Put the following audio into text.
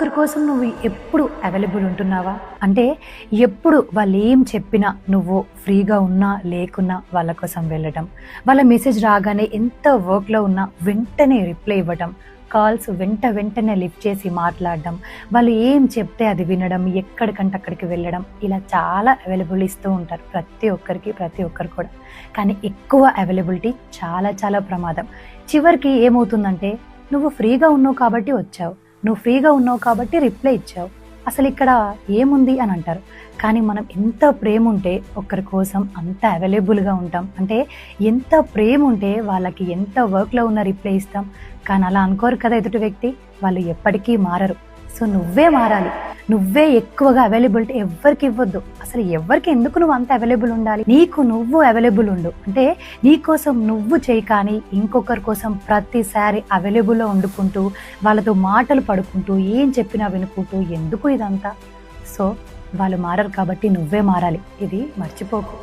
ఒక్కరి కోసం నువ్వు ఎప్పుడు అవైలబుల్ ఉంటున్నావా? అంటే ఎప్పుడు వాళ్ళు ఏం చెప్పినా నువ్వు ఫ్రీగా ఉన్నా లేకున్నా వాళ్ళ కోసం వెళ్ళటం, వాళ్ళ మెసేజ్ రాగానే ఎంత వర్క్లో ఉన్నా వెంటనే రిప్లై ఇవ్వటం, కాల్స్ వెంటనే లిఫ్ట్ చేసి మాట్లాడడం, వాళ్ళు ఏం చెప్తే అది వినడం, ఎక్కడికంటే అక్కడికి వెళ్ళడం, ఇలా చాలా అవైలబుల్ ఇస్తూ ఉంటారు ప్రతి ఒక్కరు కూడా. కానీ ఎక్కువ అవైలబిలిటీ చాలా చాలా ప్రమాదం. చివరికి ఏమవుతుందంటే నువ్వు ఫ్రీగా ఉన్నావు కాబట్టి వచ్చావు, నువ్వు ఫ్రీగా ఉన్నావు కాబట్టి రిప్లై ఇచ్చావు, అసలు ఇక్కడ ఏముంది అని అంటారు. కానీ మనం ఎంత ప్రేమ ఉంటే ఒకరి కోసం అంత అవైలబుల్గా ఉంటాం. అంటే ఎంత ప్రేమ ఉంటే వాళ్ళకి ఎంత వర్క్లో ఉన్న రిప్లై ఇస్తాం. కానీ అలా అనుకోరు కదా ఎదుటి వ్యక్తి, వాళ్ళు ఎప్పటికీ మారరు. సో నువ్వే మారాలి, నువ్వే ఎక్కువగా అవైలబిలిటీ ఎవరికి ఇవ్వద్దు. అసలు ఎవరికి ఎందుకు నువ్వు అంత అవైలబుల్ ఉండాలి? నీకు నువ్వు అవైలబుల్ ఉండు. అంటే నీ కోసం నువ్వు చేయి, కానీ ఇంకొకరి కోసం ప్రతిసారి అవైలబుల్లో వండుకుంటూ వాళ్ళతో మాటలు పడుకుంటూ ఏం చెప్పినా వినుకుంటూ ఎందుకు ఇదంతా? సో వాళ్ళు మారరు కాబట్టి నువ్వే మారాలి, ఇది మర్చిపోకు.